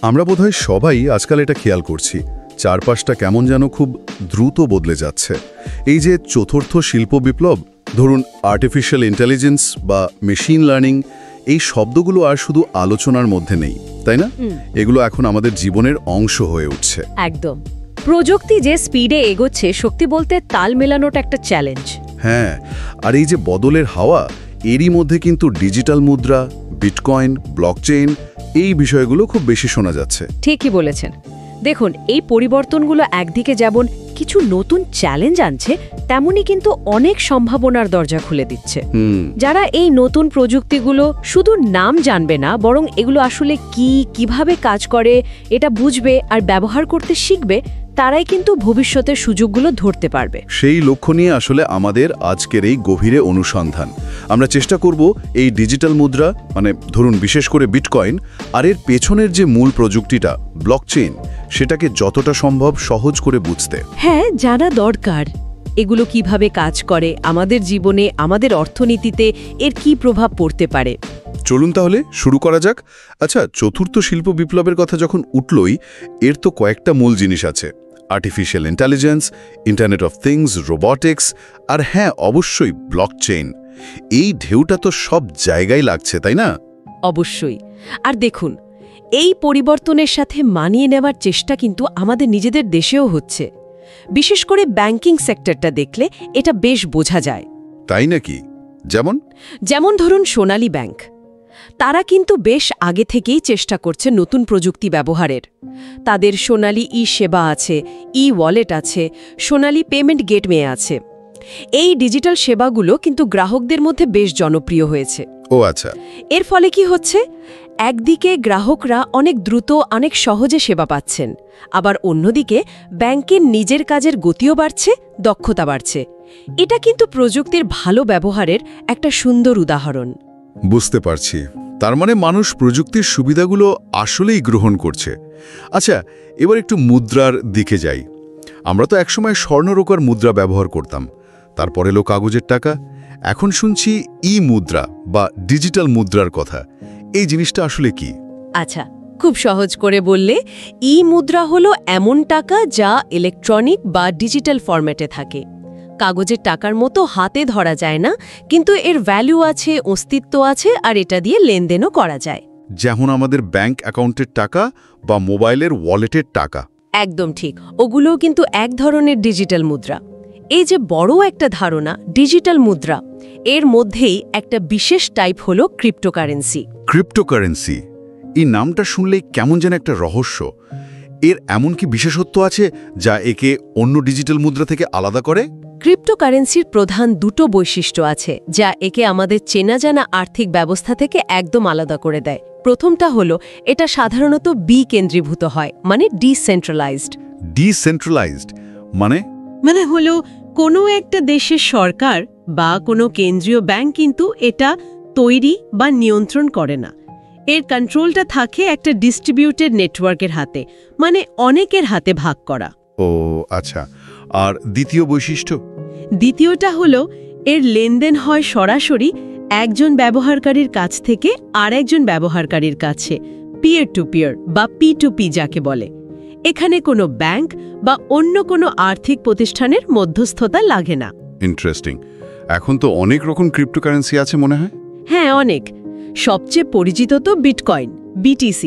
আমরা বোধহয় সবাই আজকাল এটা খেয়াল করছি, চারপাশটা কেমন যেন খুব দ্রুত বদলে যাচ্ছে। এই যে চতুর্থ শিল্প বিপ্লব, ধরুন আর্টিফিশিয়াল ইন্টেলিজেন্স বা মেশিন লার্নিং, এই শব্দগুলো আর শুধু আলোচনার মধ্যে নেই, তাই না? এগুলো এখন আমাদের জীবনের অংশ হয়ে উঠছে। একদম। প্রযুক্তি যে স্পিডে এগোচ্ছে, শক্তি বলতে তাল মেলানোটা একটা চ্যালেঞ্জ। হ্যাঁ, আর এই যে বদলের হাওয়া, এরই মধ্যে কিন্তু ডিজিটাল মুদ্রা, বিটকয়েন, ব্লকচেইন, এই বিষয়গুলো খুব বেশি শোনা যাচ্ছে। ঠিকই বলেছেন। দেখুন, এই পরিবর্তনগুলো একদিকে যেমন কিছু নতুন চ্যালেঞ্জ আনছে, তেমনি কিন্তু অনেক সম্ভাবনার দরজা খুলে দিচ্ছে। যারা এই নতুন প্রযুক্তিগুলো শুধু নাম জানবে না, বরং এগুলো আসলে কিভাবে কাজ করে এটা বুঝবে আর ব্যবহার করতে শিখবে, তারাই কিন্তু ভবিষ্যতের সুযোগগুলো ধরতে পারবে। সেই লক্ষ্য নিয়ে আসলে আমাদের আজকের এই গভীরে অনুসন্ধান। আমরা চেষ্টা করব এই ডিজিটাল মুদ্রা, মানে ধরুন বিশেষ করে বিটকয়েন, আর এর পেছনের যে মূল প্রযুক্তিটা ব্লকচেইন, সেটাকে যতটা সম্ভব সহজ করে বুঝতে। হ্যাঁ, জানা দরকার এগুলো কিভাবে কাজ করে, আমাদের জীবনে, আমাদের অর্থনীতিতে এর কি প্রভাব পড়তে পারে। চলুন তাহলে শুরু করা যাক। আচ্ছা, চতুর্থ শিল্প বিপ্লবের কথা যখন উঠলই, এর তো কয়েকটা মূল জিনিস আছে: artificial intelligence, internet of things, robotics, আর হ্যাঁ, অবশ্যই ব্লকচেইন। এই ঢেউটা তো সব জায়গায় লাগছে, তাই না? অবশ্যই। আর দেখুন, এই পরিবর্তনের সাথে মানিয়ে নেওয়ার চেষ্টা কিন্তু আমাদের নিজেদের দেশেও হচ্ছে। বিশেষ করে ব্যাংকিং সেক্টরটা দেখলে এটা বেশ বোঝা যায়। তাই নাকি? যেমন ধরুন সোনালী ব্যাংক। তারা কিন্তু বেশ আগে থেকেই চেষ্টা করছে নতুন প্রযুক্তি ব্যবহারের। তাদের সোনালী সেবা আছে, ওয়ালেট আছে, সোনালী পেমেন্ট গেটওয়ে আছে। এই ডিজিটাল সেবাগুলো কিন্তু গ্রাহকদের মধ্যে বেশ জনপ্রিয় হয়েছে। ও আচ্ছা। এর ফলে কি হচ্ছে, একদিকে গ্রাহকরা অনেক দ্রুত, অনেক সহজে সেবা পাচ্ছেন, আবার অন্যদিকে ব্যাংকের নিজের কাজের গতিও বাড়ছে, দক্ষতা বাড়ছে। এটা কিন্তু প্রযুক্তির ভালো ব্যবহারের একটা সুন্দর উদাহরণ। বুঝতে পারছি। তার মানে মানুষ প্রযুক্তির সুবিধাগুলো আসলেই গ্রহণ করছে। আচ্ছা, এবার একটু মুদ্রার দিকে যাই। আমরা তো একসময় স্বর্ণরোকার মুদ্রা ব্যবহার করতাম, তারপর এলো কাগজের টাকা, এখন শুনছি মুদ্রা বা ডিজিটাল মুদ্রার কথা। এই জিনিসটা আসলে কি? আচ্ছা, খুব সহজ করে বললে, মুদ্রা হলো এমন টাকা যা ইলেকট্রনিক বা ডিজিটাল ফরম্যাটে থাকে। কাগজের টাকার মতো হাতে ধরা যায় না, কিন্তু এর ভ্যালু আছে, অস্তিত্ব আছে, আর এটা দিয়ে লেনদেনও করা যায়। যেমন আমাদের ব্যাংক অ্যাকাউন্টের টাকা বা মোবাইলের ওয়ালেটের টাকা। একদম ঠিক, ওগুলোও কিন্তু এক ধরনের ডিজিটাল মুদ্রা। এই যে বড় একটা ধারণা ডিজিটাল মুদ্রা, এর মধ্যেই একটা বিশেষ টাইপ হলো ক্রিপ্টোকারেন্সি। ক্রিপ্টোকারেন্সি, এই নামটা শুনলেই কেমন যেন একটা রহস্য। এর এমন কি বিশেষত্ব আছে যা একে অন্য ডিজিটাল মুদ্রা থেকে আলাদা করে? ক্রিপ্টোকারেন্সির প্রধান দুটো বৈশিষ্ট্য আছে যা একে আমাদের চেনা জানা আর্থিক ব্যবস্থা থেকে একদম আলাদা করে দেয়। প্রথমটা হলো, এটা সাধারণত বিকেন্দ্রীভূত হয়, মানে ডিসেন্ট্রালাইজড। ডিসেন্ট্রালাইজড মানে হলো কোনো একটা দেশের সরকার বা কোনো কেন্দ্রীয় ব্যাংক কিন্তু এটা তৈরি বা নিয়ন্ত্রণ করে না। এর কন্ট্রোলটা থাকে একটা ডিস্ট্রিবিউটেড নেটওয়ার্কের হাতে, মানে অনেকের হাতে ভাগ করা। ও আচ্ছা। আর দ্বিতীয় বৈশিষ্ট্য? দ্বিতীয়টা হলো, এর লেনদেন হয় সরাসরি একজন ব্যবহারকারীর কাছ থেকে আর একজন ব্যবহারকারীর কাছে, পিয়ার টু পিয়ার বা P2P যাকে বলে। এখানে কোনো ব্যাংক বা অন্য কোনো আর্থিক প্রতিষ্ঠানের মধ্যস্থতা লাগে না। ইন্টারেস্টিং। এখন তো অনেক রকম ক্রিপ্টোকারেন্সি আছে মনে হয়। হ্যাঁ, অনেক। সবচেয়ে পরিচিত তো বিটকয়েন, BTC।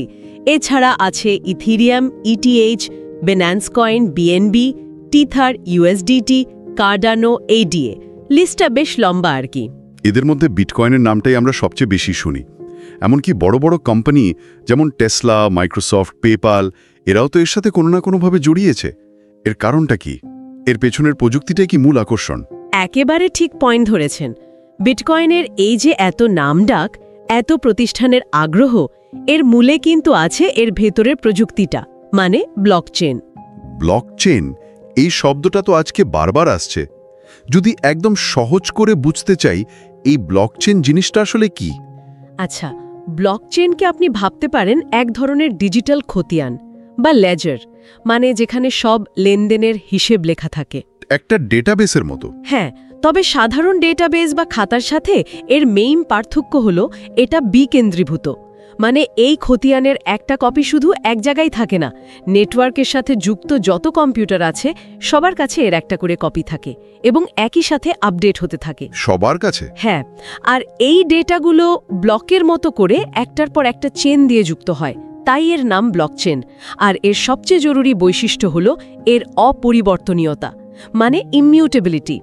এছাড়া আছে Ethereum, ETH, Binance coin, BNB, Tether, USDT, Cardano, ADA। লিস্টটা বেশ লম্বা আর কি। এদের মধ্যে বিটকয়েনের নামটাই আমরা সবচেয়ে বেশি শুনি। এমনকি বড় বড় কোম্পানি যেমন টেসলা, মাইক্রোসফট, পেপাল, এরাও তো এর সাথে কোনো না কোনোভাবে জড়িয়েছে। এর কারণটা কি? এর পেছনের প্রযুক্তিটাই কি মূল আকর্ষণ? একেবারে ঠিক পয়েন্ট ধরেছেন। বিটকয়েনের এই যে এত নামডাক, এত প্রতিষ্ঠানের আগ্রহ, এর মূলে কিন্তু আছে এর ভেতরের প্রযুক্তিটা, মানে ব্লকচেন। ব্লকচেন, এই শব্দটা তো আজকে বারবার আসছে। যদি একদম সহজ করে বুঝতে চাই, এই ব্লকচেন জিনিসটা আসলে কি? আচ্ছা, ব্লকচেনকে আপনি ভাবতে পারেন এক ধরনের ডিজিটাল খতিয়ান বা লেজার, মানে যেখানে সব লেনদেনের হিসেব লেখা থাকে। একটা ডেটাবেসের মতো? হ্যাঁ, তবে সাধারণ ডেটাবেস বা খাতার সাথে এর মেইন পার্থক্য হলো এটা বিকেন্দ্রীভূত। মানে এই খতিয়ানের একটা কপি শুধু এক জায়গায় থাকে না, নেটওয়ার্কের সাথে যুক্ত যত কম্পিউটার আছে সবার কাছে এর একটা করে কপি থাকে এবং একই সাথে আপডেট হতে থাকে। সবার কাছে? হ্যাঁ, আর এই ডেটাগুলো ব্লকের মতো করে একটার পর একটা চেন দিয়ে যুক্ত হয়, তাই এর নাম ব্লকচেন। আর এর সবচেয়ে জরুরি বৈশিষ্ট্য হলো এর অপরিবর্তনীয়তা, মানে ইমিউটেবিলিটি।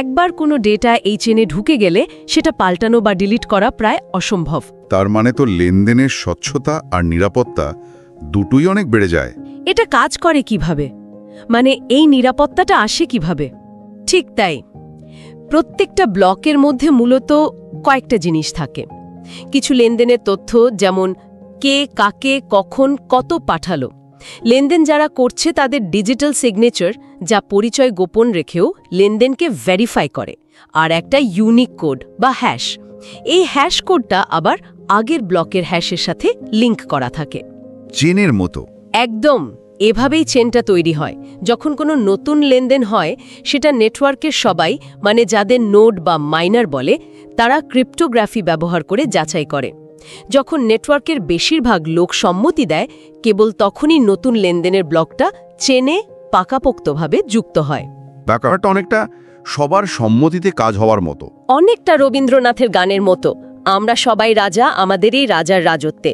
একবার কোনো ডেটা এই চেনে ঢুকে গেলে সেটা পাল্টানো বা ডিলিট করা প্রায় অসম্ভব। তার মানে তো লেনদেনের স্বচ্ছতা আর নিরাপত্তা দুটোই অনেক বেড়ে যায়। এটা কাজ করে কিভাবে, মানে এই নিরাপত্তাটা আসে কিভাবে? ঠিক তাই, প্রত্যেকটা ব্লকের মধ্যে মূলত কয়েকটা জিনিস থাকে। কিছু লেনদেনের তথ্য, যেমন কে কাকে কখন কত পাঠালো। লেনদেন যারা করছে তাদের ডিজিটাল সিগনেচার, যা পরিচয় গোপন রেখেও লেনদেনকে ভেরিফাই করে। আর একটা ইউনিক কোড বা হ্যাশ। এই হ্যাশ কোডটা আবার আগের ব্লকের হ্যাশের সাথে লিংক করা থাকে। চেনের মতো? একদম এভাবেই চেনটা তৈরি হয়। যখন কোনো নতুন লেনদেন হয়, সেটা নেটওয়ার্কের সবাই, মানে যাদের নোড বা মাইনার বলে, তারা ক্রিপ্টোগ্রাফি ব্যবহার করে যাচাই করে। যখন নেটওয়ার্কের বেশিরভাগ লোক সম্মতি দেয়, কেবল তখনই নতুন লেনদেনের ব্লকটা চেনে পাকাপোক্তভাবে যুক্ত হয়। ব্যাপারটা অনেকটা সবার সম্মতিতে কাজ হওয়ার মতো। অনেকটা রবীন্দ্রনাথের গানের মতো, আমরা সবাই রাজা, আমাদেরই রাজার রাজত্বে।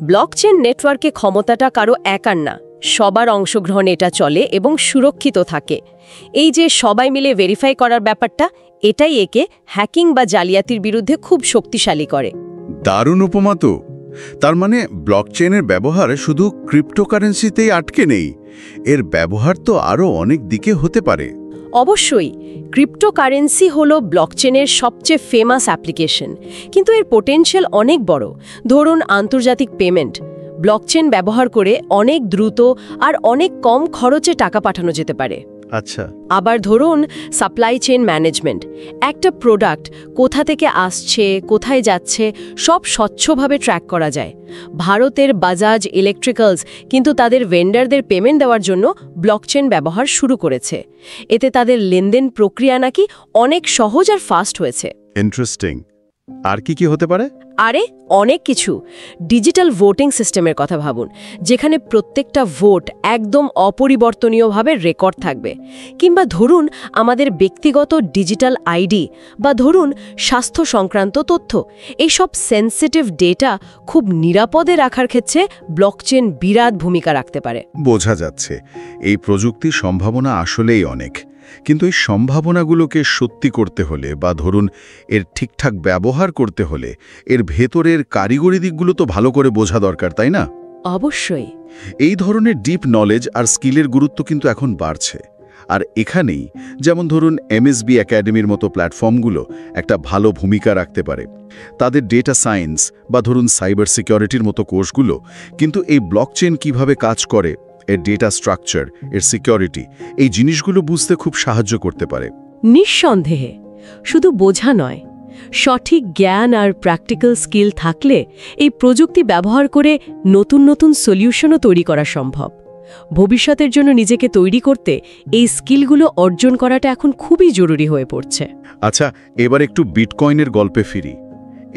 ব্লকচেন নেটওয়ার্কে ক্ষমতাটা কারো একার না, সবার অংশগ্রহণে এটা চলে এবং সুরক্ষিত থাকে। এই যে সবাই মিলে ভেরিফাই করার ব্যাপারটা, এটাই একে হ্যাকিং বা জালিয়াতির বিরুদ্ধে খুব শক্তিশালী করে। দারুণ উপমা তো। তার মানে ব্লকচেনের ব্যবহার শুধু ক্রিপ্টোকারেন্সিতেই আটকে নেই, এর ব্যবহার তো আরও অনেক দিকে হতে পারে। অবশ্যই, ক্রিপ্টোকারেন্সি হলো ব্লকচেনের সবচেয়ে ফেমাস অ্যাপ্লিকেশন, কিন্তু এর পোটেনশিয়াল অনেক বড়। ধরুন আন্তর্জাতিক পেমেন্ট, ব্লকচেন ব্যবহার করে অনেক দ্রুত আর অনেক কম খরচে টাকা পাঠানো যেতে পারে। আচ্ছা। আবার ধরুন সাপ্লাই চেইন ম্যানেজমেন্ট, একটা প্রোডাক্ট কোথা থেকে আসছে, কোথায় যাচ্ছে, সব স্বচ্ছভাবে ট্র্যাক করা যায়। ভারতের বাজাজ ইলেকট্রিক্যালস কিন্তু তাদের ভেন্ডারদের পেমেন্ট দেওয়ার জন্য ব্লকচেন ব্যবহার শুরু করেছে। এতে তাদের লেনদেন প্রক্রিয়া নাকি অনেক সহজ আর ফাস্ট হয়েছে। ইন্টারেস্টিং। আর কি হতে পারে? আরে অনেক কিছু। ডিজিটাল ভোটিং সিস্টেমের কথা ভাবুন, যেখানে প্রত্যেকটা ভোট একদম অপরিবর্তনীয়ভাবে রেকর্ড থাকবে। কিংবা ধরুন আমাদের ব্যক্তিগত ডিজিটাল আইডি, বা ধরুন স্বাস্থ্য সংক্রান্ত তথ্য, এইসব সেন্সিটিভ ডেটা খুব নিরাপদে রাখার ক্ষেত্রে ব্লকচেন বিরাট ভূমিকা রাখতে পারে। বোঝা যাচ্ছে এই প্রযুক্তির সম্ভাবনা আসলেই অনেক, কিন্তু এই সম্ভাবনাগুলোকে সত্যি করতে হলে বা ধরুন এর ঠিকঠাক ব্যবহার করতে হলে এর ভেতরের কারিগরি দিকগুলো তো ভালো করে বোঝা দরকার, তাই না? অবশ্যই। এই ধরনের ডিপ নলেজ আর স্কিলের গুরুত্ব কিন্তু এখন বাড়ছে। আর এখানেই যেমন ধরুন এমএসবি একাডেমির মতো প্ল্যাটফর্মগুলো একটা ভালো ভূমিকা রাখতে পারে। তাদের ডেটা সায়েন্স বা ধরুন সাইবার সিকিউরিটির মতো কোর্সগুলো কিন্তু এই ব্লকচেন কিভাবে কাজ করে, এর ডেটা স্ট্রাকচার, এর সিকিউরিটি, এই জিনিসগুলো বুঝতে খুব সাহায্য করতে পারে। নিঃসন্দেহে, শুধু বোঝা নয়, সঠিক জ্ঞান আর প্র্যাকটিক্যাল স্কিল থাকলে এই প্রযুক্তি ব্যবহার করে নতুন নতুন সলিউশনও তৈরি করা সম্ভব। ভবিষ্যতের জন্য নিজেকে তৈরি করতে এই স্কিলগুলো অর্জন করাটা এখন খুবই জরুরি হয়ে পড়ছে। আচ্ছা, এবার একটু বিটকয়েনের গল্পে ফিরি।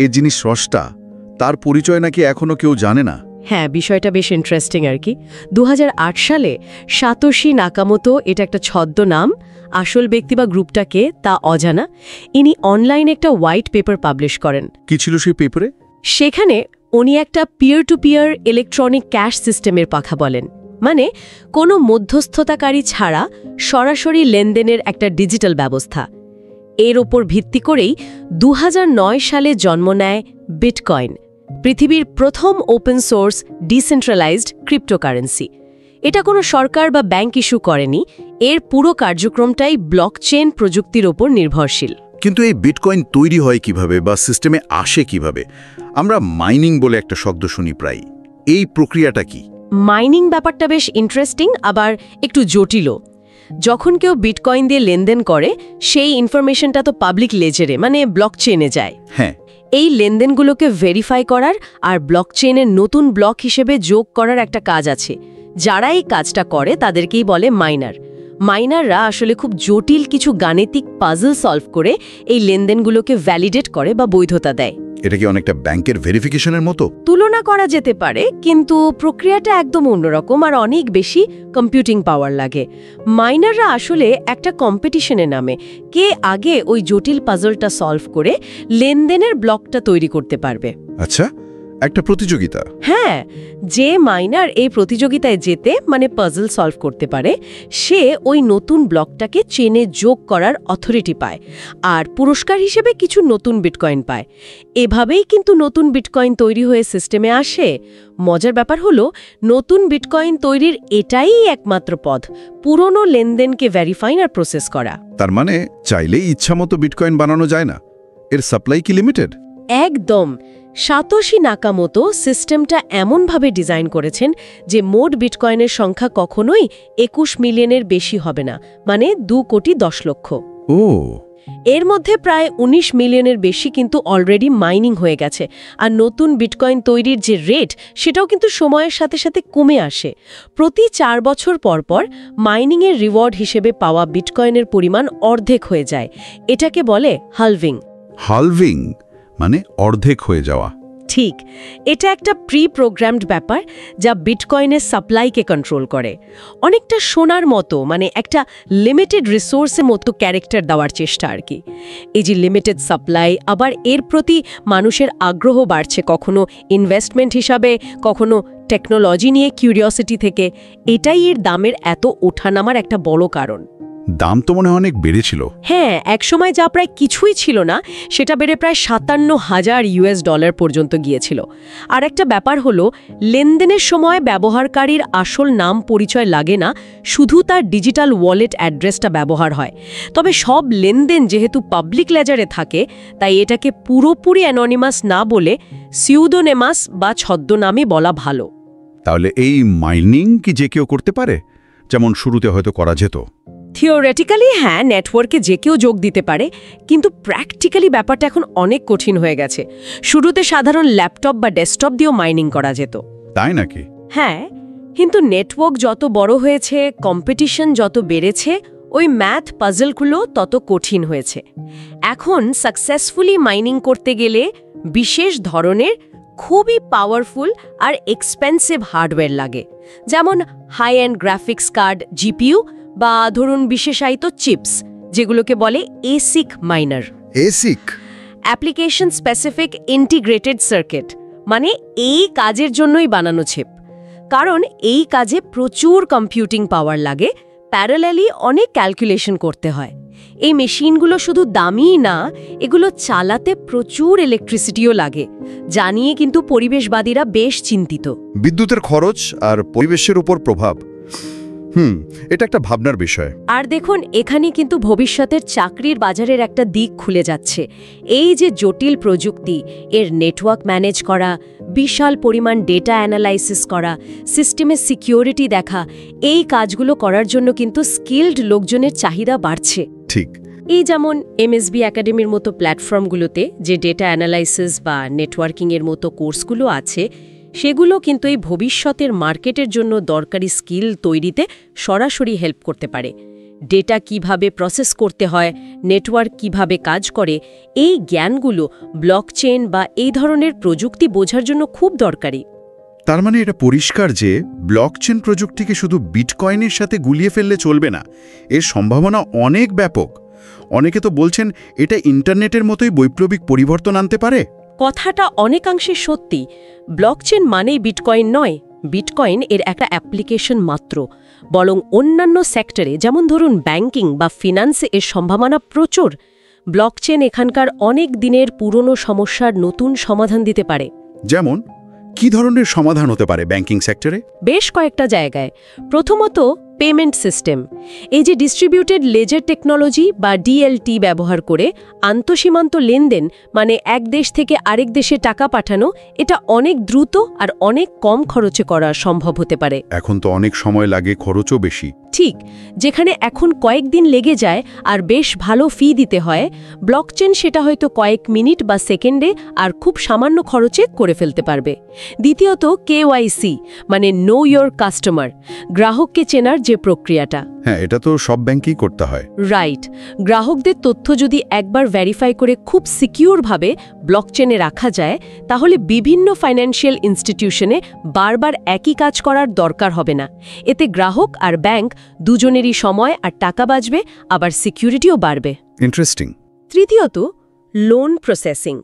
এই জিনিস স্রষ্টা, তার পরিচয় নাকি এখনো কেউ জানে না। হ্যাঁ, বিষয়টা বেশ ইন্টারেস্টিং আর কি। 2008 সালে সাতোশি নাকামোতো, এটা একটা ছদ্মনাম, আসল ব্যক্তি বা গ্রুপটাকে তা অজানা, ইনি অনলাইনে একটা হোয়াইট পেপার পাবলিশ করেন। কি ছিল সেই পেপারে? সেখানে উনি একটা peer to peer electronic cash সিস্টেমের কথা বলেন, মানে কোনো মধ্যস্থতাকারী ছাড়া সরাসরি লেনদেনের একটা ডিজিটাল ব্যবস্থা। এর ওপর ভিত্তি করেই 2009 সালে জন্ম নেয় বিটকয়েন, পৃথিবীর প্রথম ওপেন সোর্স ডিসেন্ট্রালাইজড ক্রিপ্টোকারেন্সি। এটা কোনো সরকার বা ব্যাংক ইস্যু করেনি, এর পুরো কার্যক্রমটাই ব্লকচেন প্রযুক্তির ওপর নির্ভরশীল। কিন্তু এই বিটকয়েন তৈরি হয় কিভাবে বা সিস্টেমে আসে কিভাবে? আমরা মাইনিং বলে একটা শব্দ শুনি প্রায়, এই প্রক্রিয়াটা কি? মাইনিং ব্যাপারটা বেশ ইন্টারেস্টিং, আবার একটু জটিলও। যখন কেউ বিটকয়েন দিয়ে লেনদেন করে, সেই ইনফরমেশনটা তো পাবলিক লেজারে, মানে ব্লকচেনে যায়। হ্যাঁ। এই লেনদেনগুলোকে ভেরিফাই করার আর ব্লকচেনের নতুন ব্লক হিসেবে যোগ করার একটা কাজ আছে। যারা এই কাজটা করে তাদেরকেই বলে মাইনার। মাইনাররা আসলে খুব জটিল কিছু গাণিতিক পাজল সলভ করে এই লেনদেনগুলোকে ভ্যালিডেট করে বা বৈধতা দেয়। এটা কি অনেকটা ব্যাংকের ভেরিফিকেশনের মতো? তুলনা করা যেতে পারে, কিন্তু প্রক্রিয়াটা একদম অন্যরকম আর অনেক বেশি কম্পিউটিং পাওয়ার লাগে। মাইনাররা আসলে একটা কম্পিটিশনে নামে, কে আগে ওই জটিল পাজলটা সলভ করে লেনদেনের ব্লকটা তৈরি করতে পারবে। আচ্ছা, একটা প্রতিযোগিতা। হ্যাঁ, যে মাইনার এই প্রতিযোগিতায় জেতে, মানে পাজল সলভ করতে পারে, সে ওই নতুন ব্লকটাকে চেনে যোগ করার অথরিটি পায় আর পুরস্কার হিসেবে কিছু নতুন বিটকয়েন পায়। এভাবেই কিন্তু নতুন বিটকয়েন তৈরি হয়ে সিস্টেমে আসে। মজার ব্যাপার হলো, নতুন বিটকয়েন তৈরির এটাই একমাত্র পথ, পুরনো লেনদেনকে ভেরিফাই আর প্রসেস করা। তার মানে চাইলেই ইচ্ছামতো বিটকয়েন বানানো যায় না? এর সাপ্লাই কি লিমিটেড? একদম। সাতোশি নাকামোতো সিস্টেমটা এমনভাবে ডিজাইন করেছেন যে মোট বিটকয়েনের সংখ্যা কখনোই 21 মিলিয়নের বেশি হবে না, মানে 2,10 লক্ষ। ও, এর মধ্যে প্রায় 19 মিলিয়নের বেশি কিন্তু অলরেডি মাইনিং হয়ে গেছে। আর নতুন বিটকয়েন তৈরির যে রেট, সেটাও কিন্তু সময়ের সাথে সাথে কমে আসে। প্রতি 4 বছর পর পর মাইনিংয়ের রিওয়ার্ড হিসেবে পাওয়া বিটকয়েনের পরিমাণ অর্ধেক হয়ে যায়। এটাকে বলে হালভিং। হালভিং মানে অর্ধেক হয়ে যাওয়া? ঠিক, এটা একটা প্রি প্রোগ্রামড ব্যাপার যা বিটকয়েনের সাপ্লাইকে কন্ট্রোল করে। অনেকটা সোনার মতো, মানে একটা লিমিটেড রিসোর্সের মতো ক্যারেক্টার দেওয়ার চেষ্টা আর কি। এই যে লিমিটেড সাপ্লাই, আবার এর প্রতি মানুষের আগ্রহ বাড়ছে, কখনো ইনভেস্টমেন্ট হিসাবে, কখনো টেকনোলজি নিয়ে কিউরিওসিটি থেকে। এটাই এর দামের এত ওঠানামার একটা বড় কারণ। দাম তো মনে হয় অনেক বেড়েছিল। হ্যাঁ, একসময় যা প্রায় কিছুই ছিল না, সেটা বেড়ে প্রায় $57,000 পর্যন্ত গিয়েছিল। আর একটা ব্যাপার হলো, লেনদেনের সময় ব্যবহারকারীর আসল নাম পরিচয় লাগে না, শুধু তার ডিজিটাল ওয়ালেট অ্যাড্রেসটা ব্যবহার হয়। তবে সব লেনদেন যেহেতু পাবলিক লেজারে থাকে, তাই এটাকে পুরোপুরি অ্যানোনিমাস না বলে সিউডোনেমাস বা ছদ্মনামে বলা ভালো। তাহলে এই মাইনিং কি যে কেউ করতে পারে, যেমন শুরুতে হয়তো করা যেত? থিওরিটিক্যালি হ্যাঁ, নেটওয়ার্কে যে কেউ যোগ দিতে পারে, কিন্তু প্র্যাকটিক্যালি ব্যাপারটা এখন অনেক কঠিন হয়ে গেছে। শুরুতে সাধারণ ল্যাপটপ বা ডেস্কটপ দিয়েও মাইনিং করা যেত। তাই নাকি? হ্যাঁ, কিন্তু নেটওয়ার্ক যত বড় হয়েছে, কম্পিটিশন যত বেড়েছে, ওই ম্যাথ পাজলগুলো তত কঠিন হয়েছে। এখন সাকসেসফুলি মাইনিং করতে গেলে বিশেষ ধরনের খুবই পাওয়ারফুল আর এক্সপেন্সিভ হার্ডওয়্যার লাগে, যেমন high end graphics card, GPU, বা ধরুন বিশেষায়িত চিপস, যেগুলোকে বলে ASIC miner. ASIC? Application specific integrated circuit, মানে এই কাজের জন্যই বানানো চিপ। কারণ এই কাজে প্রচুর কম্পিউটিং পাওয়ার লাগে, প্যারালালি অনেক ক্যালকুলেশন করতে হয়। এই মেশিনগুলো শুধু দামিই না, এগুলো চালাতে প্রচুর ইলেকট্রিসিটিও লাগে, জানিয়ে কিন্তু পরিবেশবাদীরা বেশ চিন্তিত। বিদ্যুতের খরচ আর পরিবেশের উপর প্রভাব, এটা একটা ভাবনার বিষয়। আর দেখুন, এখানে কিন্তু ভবিষ্যতের চাকরির বাজারের একটা দিক খুলে যাচ্ছে। এই যে জটিল প্রযুক্তি, এর নেটওয়ার্ক ম্যানেজ করা, বিশাল পরিমাণ ডেটা অ্যানালাইসিস করা, সিস্টেমের সিকিউরিটি দেখা, এই কাজগুলো করার জন্য কিন্তু স্কিলড লোকজনের চাহিদা বাড়ছে। ঠিক। এই যেমন এমএসবি একাডেমির মতো প্ল্যাটফর্মগুলোতে যে ডেটা অ্যানালাইসিস বা নেটওয়ার্কিংয়ের মতো কোর্সগুলো আছে, সেগুলো কিন্তু এই ভবিষ্যতের মার্কেটের জন্য দরকারি স্কিল তৈরিতে সরাসরি হেল্প করতে পারে। ডেটা কিভাবে প্রসেস করতে হয়, নেটওয়ার্ক কিভাবে কাজ করে, এই জ্ঞানগুলো ব্লকচেইন বা এই ধরনের প্রযুক্তি বোঝার জন্য খুব দরকারি। তার মানে এটা পরিষ্কার যে ব্লকচেইন প্রযুক্তিকে শুধু বিটকয়েনের সাথে গুলিয়ে ফেললে চলবে না, এর সম্ভাবনা অনেক ব্যাপক। অনেকে তো বলছেন এটা ইন্টারনেটের মতোই বৈপ্লবিক পরিবর্তন আনতে পারে। কথাটা অনেকাংশে সত্যি। ব্লকচেইন মানেই বিটকয়েন নয়, বিটকয়েন এর একটা অ্যাপ্লিকেশন মাত্র। বরং অন্যান্য সেক্টরে, যেমন ধরুন ব্যাংকিং বা ফিনান্সে, এর সম্ভাবনা প্রচুর। ব্লকচেইন এখানকার অনেক দিনের পুরনো সমস্যার নতুন সমাধান দিতে পারে। যেমন কি ধরনের সমাধান হতে পারে ব্যাংকিং সেক্টরে? বেশ কয়েকটা জায়গায়। প্রথমত, পেমেন্ট সিস্টেম। এই যে ডিস্ট্রিবিউটেড লেজার টেকনোলজি বা ডিএলটি ব্যবহার করে আন্তঃসীমান্ত লেনদেন, মানে এক দেশ থেকে আরেক দেশে টাকা পাঠানো, এটা অনেক দ্রুত আর অনেক কম খরচে করা সম্ভব হতে পারে। এখন তো অনেক সময় লাগে, খরচও বেশি। ঠিক, যেখানে এখন কয়েকদিন লেগে যায় আর বেশ ভালো ফি দিতে হয়, ব্লকচেইন সেটা হয়তো কয়েক মিনিট বা সেকেন্ডে আর খুব সামান্য খরচে করে ফেলতে পারবে। দ্বিতীয়ত, KYC, মানে নো ইয়োর কাস্টমার, গ্রাহককে চেনার যে প্রক্রিয়াটা। হ্যাঁ, এটা তো সব ব্যাংকেই করতে হয়। রাইট, গ্রাহকদের তথ্য যদি একবার ভেরিফাই করে খুব সিকিউরভাবে ব্লকচেনে রাখা যায়, তাহলে বিভিন্ন ফাইন্যান্সিয়াল ইনস্টিটিউশনে বারবার একই কাজ করার দরকার হবে না। এতে গ্রাহক আর ব্যাংক দুজনেরই সময় আর টাকা বাঁচবে, আবার সিকিউরিটিও বাড়বে। ইন্টারেস্টিং। তৃতীয়ত, লোন প্রসেসিং।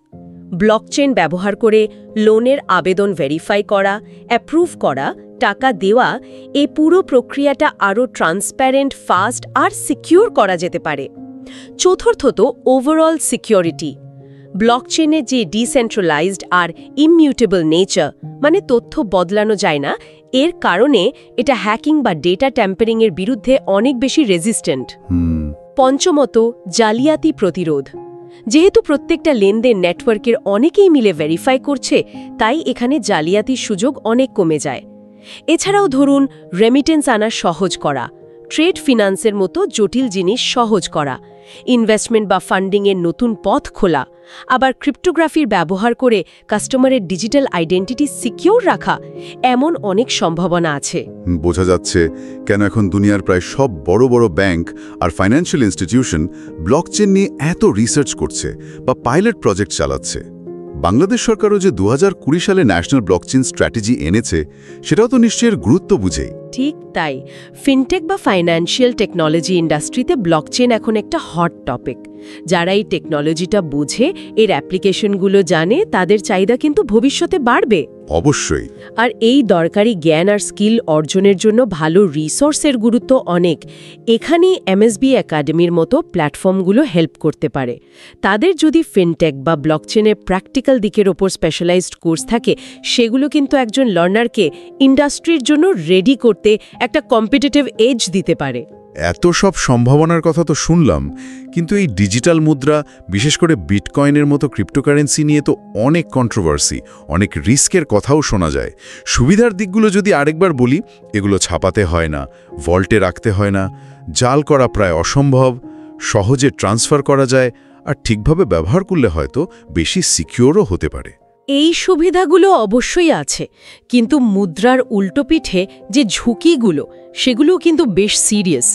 ব্লকচেন ব্যবহার করে লোনের আবেদন ভেরিফাই করা, অ্যাপ্রুভ করা, টাকা দেওয়া, এই পুরো প্রক্রিয়াটা আরও ট্রান্সপ্যারেন্ট, ফাস্ট আর সিকিউর করা যেতে পারে। চতুর্থত, ওভারঅল সিকিউরিটি। ব্লকচেনে যে ডিসেন্ট্রালাইজড আর ইমিউটেবল নেচার, মানে তথ্য বদলানো যায় না, এর কারণে এটা হ্যাকিং বা ডেটা ট্যাম্পারিংয়ের বিরুদ্ধে অনেক বেশি রেজিস্ট্যান্ট। পঞ্চমত, জালিয়াতি প্রতিরোধ। যেহেতু প্রত্যেকটা লেনদেন নেটওয়ার্কের অনেকেই মিলে ভেরিফাই করছে, তাই এখানে জালিয়াতির সুযোগ অনেক কমে যায়। এছাড়াও ধরুন, রেমিটেন্স আনা সহজ করা, ট্রেড ফিনান্সের মতো জটিল জিনিস সহজ করা, ইনভেস্টমেন্ট বা ফান্ডিংয়ের নতুন পথ খোলা, আবার ক্রিপ্টোগ্রাফির ব্যবহার করে কাস্টমারের ডিজিটাল আইডেন্টিটি সিকিউর রাখা, এমন অনেক সম্ভাবনা আছে। বোঝা যাচ্ছে কেন এখন দুনিয়ার প্রায় সব বড় বড় ব্যাংক আর ফাইন্যান্সিয়াল ইনস্টিটিউশন ব্লকচেন নিয়ে এত রিসার্চ করছে বা পাইলট প্রজেক্ট চালাচ্ছে। বাংলাদেশ সরকারও যে 2020 সালে ন্যাশনাল ব্লকচেন স্ট্র্যাটেজি এনেছে, সেটাও তো নিশ্চয়ই গুরুত্ব বুঝেই। ঠিক তাই, ফিনটেক বা ফাইন্যান্সিয়াল টেকনোলজি ইন্ডাস্ট্রিতে ব্লকচেন এখন একটা হট টপিক। যারা এই টেকনোলজিটা বুঝে, এর অ্যাপ্লিকেশনগুলো জানে, তাদের চাহিদা কিন্তু ভবিষ্যতে বাড়বে। অবশ্যই। আর এই দরকারি জ্ঞান আর স্কিল অর্জনের জন্য ভালো রিসোর্সের গুরুত্ব অনেক। এখানেই এমএসবি একাডেমির মতো প্ল্যাটফর্মগুলো হেল্প করতে পারে। তাদের যদি ফিনটেক বা ব্লকচেনের প্র্যাকটিক্যাল দিকের ওপর স্পেশালাইজড কোর্স থাকে, সেগুলো কিন্তু একজন লার্নারকে ইন্ডাস্ট্রির জন্য রেডি করতে একটা কম্পিটিটিভ এজ দিতে পারে। এত সব সম্ভাবনার কথা তো শুনলাম, কিন্তু এই ডিজিটাল মুদ্রা, বিশেষ করে বিটকয়েনের মতো ক্রিপ্টোকারেন্সি নিয়ে তো অনেক কন্ট্রোভার্সি, অনেক রিস্কের কথাও শোনা যায়। সুবিধার দিকগুলো যদি আরেকবার বলি, এগুলো ছাপাতে হয় না, ভল্টে রাখতে হয় না, জাল করা প্রায় অসম্ভব, সহজে ট্রান্সফার করা যায়, আর ঠিকভাবে ব্যবহার করলে হয়তো বেশি সিকিউরও হতে পারে। এই সুবিধাগুলো অবশ্যই আছে, কিন্তু মুদ্রার উল্টোপিঠে যে ঝুঁকিগুলো, সেগুলো কিন্তু বেশ সিরিয়াস।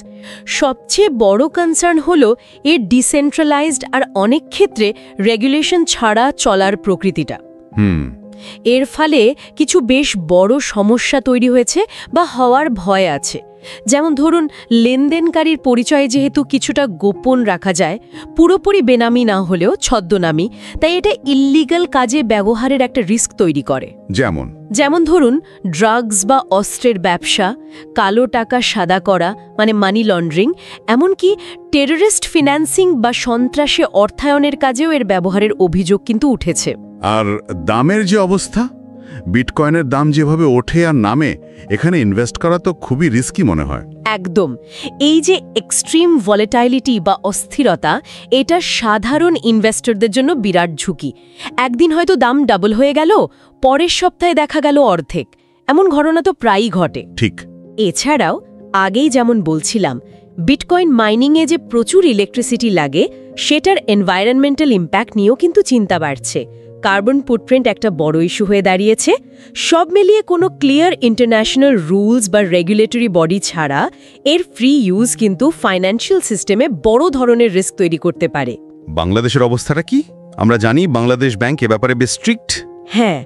সবচেয়ে বড় কনসার্ন হলো এর ডিসেন্ট্রালাইজড আর অনেক ক্ষেত্রে রেগুলেশন ছাড়া চলার প্রকৃতিটা। এর ফলে কিছু বেশ বড় সমস্যা তৈরি হয়েছে বা হওয়ার ভয় আছে। যেমন ধরুন, লেনদেনকারীর পরিচয় যেহেতু কিছুটা গোপন রাখা যায়, পুরোপুরি বেনামি না হলেও ছদ্মনামি, তাই এটা ইল্লিগাল কাজে ব্যবহারের একটা রিস্ক তৈরি করে। যেমন ধরুন, ড্রাগস বা অস্ত্রের ব্যবসা, কালো টাকা সাদা করা মানে মানি লন্ডারিং, এমনকি টেররিস্ট ফিন্যান্সিং বা সন্ত্রাসে অর্থায়নের কাজেও এর ব্যবহারের অভিযোগ কিন্তু উঠেছে। আর দামের যে অবস্থা, বিটকয়েনের দাম যেভাবে ওঠে আর নামে, এখানে ইনভেস্ট করা তো খুবই রিস্কি মনে হয়। একদম। এই যে এক্সট্রিম ভলেটাইলিটি বা অস্থিরতা, এটা সাধারণ ইনভেস্টরদের জন্য বিরাট ঝুঁকি। একদিন হয়তো দাম ডাবল হয়ে গেল, পরের সপ্তাহে দেখা গেল অর্ধেক। এমন ঘটনা তো প্রায়ই ঘটে। ঠিক। এছাড়াও আগেই যেমন বলছিলাম, বিটকয়েন মাইনিংয়ে যে প্রচুর ইলেকট্রিসিটি লাগে, সেটার এনভায়রনমেন্টাল ইম্প্যাক্ট নিয়েও কিন্তু চিন্তা বাড়ছে। কার্বন ফুটপ্রিন্ট একটা বড় ইস্যু হয়ে দাঁড়িয়েছে। সব মিলিয়ে কোনো ক্লিয়ার ইন্টারন্যাশনাল রুলস বা রেগুলেটরি বডি ছাড়া এর ফ্রি ইউজ কিন্তু ফাইন্যান্সিয়াল সিস্টেমে বড় ধরনের রিস্ক তৈরি করতে পারে। বাংলাদেশের অবস্থাটা কি? আমরা জানি বাংলাদেশ ব্যাংক এ ব্যাপারে বেশ স্ট্রিক্ট। হ্যাঁ,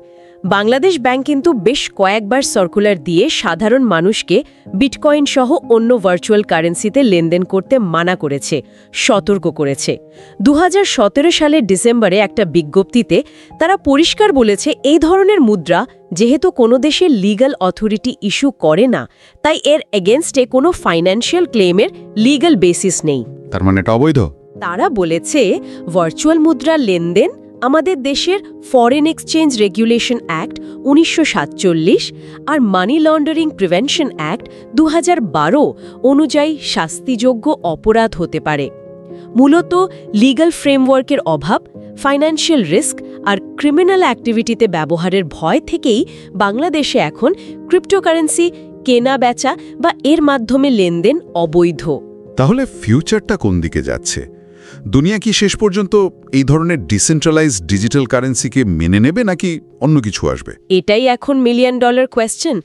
বাংলাদেশ ব্যাংক কিন্তু বেশ কয়েকবার সার্কুলার দিয়ে সাধারণ মানুষকে বিটকয়েন সহ অন্য ভার্চুয়াল কারেন্সিতে লেনদেন করতে মানা করেছে, সতর্ক করেছে। 2017 সালের ডিসেম্বরে একটা বিজ্ঞপ্তিতে তারা পরিষ্কার বলেছে, এই ধরনের মুদ্রা যেহেতু কোনো দেশের লিগ্যাল অথরিটি ইস্যু করে না, তাই এর এগেনস্টে কোনো ফাইন্যান্সিয়াল ক্লেমের লিগ্যাল বেসিস নেই। তার মানে এটা অবৈধ। তারা বলেছে, ভার্চুয়াল মুদ্রার লেনদেন আমাদের দেশের ফরেন এক্সচেঞ্জ রেগুলেশন অ্যাক্ট 1947 আর মানি লন্ডারিং প্রিভেনশন অ্যাক্ট 2012 অনুযায়ী শাস্তিযোগ্য অপরাধ হতে পারে। মূলত লিগ্যাল ফ্রেমওয়ার্কের অভাব, ফাইন্যান্সিয়াল রিস্ক আর ক্রিমিনাল অ্যাক্টিভিটিতে ব্যবহারের ভয় থেকেই বাংলাদেশে এখন ক্রিপ্টোকারেন্সি কেনা বেচা বা এর মাধ্যমে লেনদেন অবৈধ। তাহলে ফিউচারটা কোন দিকে যাচ্ছে? দুনিয়া কি শেষ পর্যন্ত এই ধরনের ডিসেন্ট্রালাইজড ডিজিটাল কারেন্সিকে মেনে নেবে নাকি অন্য কিছু আসবে? এটাই এখন $1 মিলিয়ন কোয়েশ্চেন।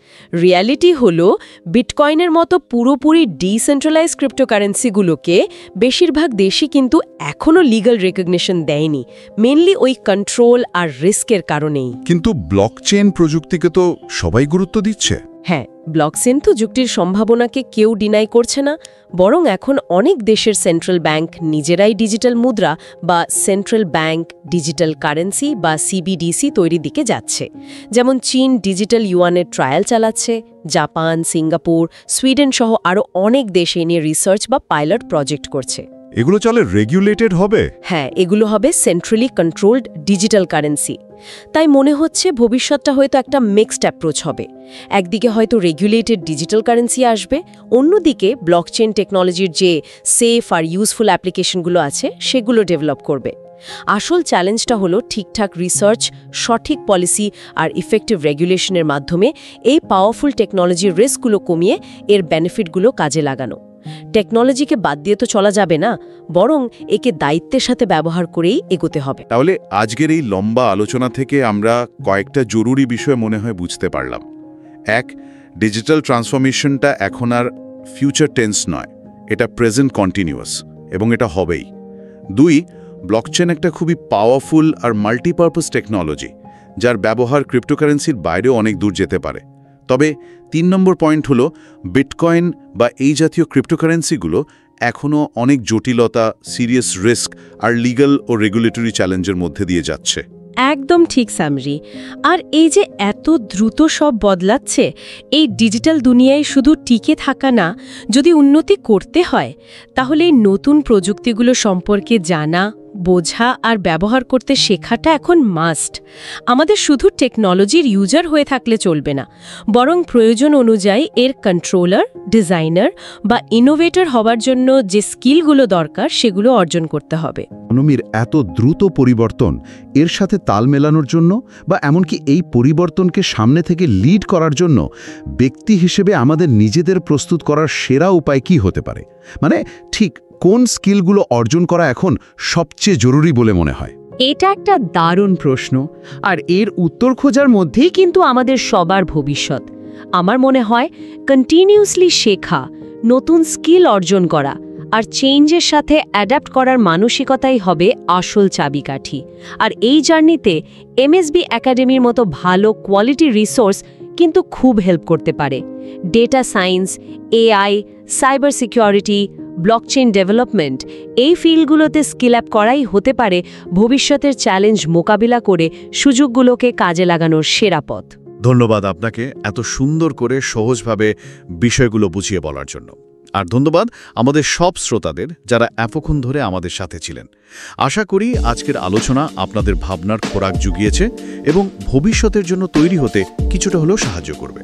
রিয়ালিটি হলো বিটকয়েনের মতো পুরোপুরি ডিসেন্ট্রালাইজড ক্রিপ্টোকারেন্সিগুলোকে বেশিরভাগ দেশই কিন্তু এখনও লিগ্যাল রেকগনিশন দেয়নি, মেনলি ওই কন্ট্রোল আর রিস্কের কারণেই। কিন্তু ব্লকচেন প্রযুক্তিকে তো সবাই গুরুত্ব দিচ্ছে। হ্যাঁ, ব্লকচেন তো যুক্তির সম্ভাবনাকে কেউ ডিনাই করছে না, বরং এখন অনেক দেশের সেন্ট্রাল ব্যাংক নিজেরাই ডিজিটাল মুদ্রা বা সেন্ট্রাল ব্যাংক ডিজিটাল কারেন্সি বা সিবিডিসি তৈরির দিকে যাচ্ছে। যেমন চীন ডিজিটাল ইউয়ানের ট্রায়াল চালাচ্ছে, জাপান, সিঙ্গাপুর, সুইডেন সহ আরও অনেক দেশ এ নিয়ে রিসার্চ বা পাইলট প্রজেক্ট করছে। এগুলো চলে রেগুলেটেড হবে? হ্যাঁ, এগুলো হবে সেন্ট্রালি কন্ট্রোলড ডিজিটাল কারেন্সি। তাই মনে হচ্ছে ভবিষ্যৎটা হয়তো একটা মিক্সড অ্যাপ্রোচ হবে। একদিকে হয়তো রেগুলেটেড ডিজিটাল কারেন্সি আসবে, অন্যদিকে ব্লকচেন টেকনোলজির যে সেফ আর ইউজফুল অ্যাপ্লিকেশনগুলো আছে সেগুলো ডেভেলপ করবে। আসল চ্যালেঞ্জটা হলো ঠিকঠাক রিসার্চ, সঠিক পলিসি আর ইফেক্টিভ রেগুলেশনের মাধ্যমে এই পাওয়ারফুল টেকনোলজির রিস্কগুলো কমিয়ে এর বেনিফিটগুলো কাজে লাগানো। টেকনোলজিকে বাদ দিয়ে তো চলা যাবে না, বরং একে দায়িত্বের সাথে ব্যবহার করেই এগোতে হবে। তাহলে আজকের এই লম্বা আলোচনা থেকে আমরা কয়েকটা জরুরি বিষয় মনে হয় বুঝতে পারলাম। এক, ডিজিটাল ট্রান্সফরমেশনটা এখন আর ফিউচার টেন্স নয়, এটা প্রেজেন্ট কন্টিনিউয়াস এবং এটা হবেই। দুই, ব্লকচেন একটা খুবই পাওয়ারফুল আর মাল্টিপারপাস টেকনোলজি, যার ব্যবহার ক্রিপ্টোকারেন্সির বাইরেও অনেক দূর যেতে পারে। তবে 3 নম্বর পয়েন্ট হলো বিটকয়েন বা এই জাতীয় ক্রিপ্টোকারেন্সিগুলো এখনও অনেক জটিলতা, সিরিয়াস রিস্ক আর লিগ্যাল ও রেগুলেটরি চ্যালেঞ্জের মধ্যে দিয়ে যাচ্ছে। একদম ঠিক সামরি। আর এই যে এত দ্রুত সব বদলাচ্ছে, এই ডিজিটাল দুনিয়ায় শুধু টিকে থাকা না, যদি উন্নতি করতে হয় তাহলে এই নতুন প্রযুক্তিগুলো সম্পর্কে জানা, বোঝা আর ব্যবহার করতে শেখাটা এখন মাস্ট। আমাদের শুধু টেকনোলজির ইউজার হয়ে থাকলে চলবে না, বরং প্রয়োজন অনুযায়ী এর কন্ট্রোলার, ডিজাইনার বা ইনোভেটর হওয়ার জন্য যে স্কিলগুলো দরকার সেগুলো অর্জন করতে হবে। ইকোনমির এত দ্রুত পরিবর্তন, এর সাথে তাল মেলানোর জন্য বা এমনকি এই পরিবর্তনকে সামনে থেকে লিড করার জন্য ব্যক্তি হিসেবে আমাদের নিজেদের প্রস্তুত করার সেরা উপায় কি হতে পারে? মানে ঠিক কোন স্কিলগুলো অর্জন করা এখন সবচেয়ে জরুরি বলে মনে হয়? এটা একটা দারুণ প্রশ্ন, আর এর উত্তর খোঁজার মধ্যেই কিন্তু আমাদের সবার ভবিষ্যৎ। আমার মনে হয় কন্টিনিউয়াসলি শেখা, নতুন স্কিল অর্জন করা আর চেঞ্জের সাথে অ্যাডাপ্ট করার মানসিকতাই হবে আসল চাবিকাঠি। আর এই জার্নিতে এমএসবি একাডেমির মতো ভালো কোয়ালিটি রিসোর্স কিন্তু খুব হেল্প করতে পারে। Data science, AI, cyber security, blockchain development, এই ফিল্ডগুলোতে স্কিল আপ করাই হতে পারে ভবিষ্যতের চ্যালেঞ্জ মোকাবিলা করে সুযোগগুলোকে কাজে লাগানোর সেরা পথ। ধন্যবাদ আপনাকে এত সুন্দর করে সহজভাবে বিষয়গুলো বুঝিয়ে বলার জন্য। আর ধন্যবাদ আমাদের সব শ্রোতাদের যারা এতক্ষণ ধরে আমাদের সাথে ছিলেন। আশা করি আজকের আলোচনা আপনাদের ভাবনার খোরাক জুগিয়েছে এবং ভবিষ্যতের জন্য তৈরি হতে কিছুটা হলেও সাহায্য করবে।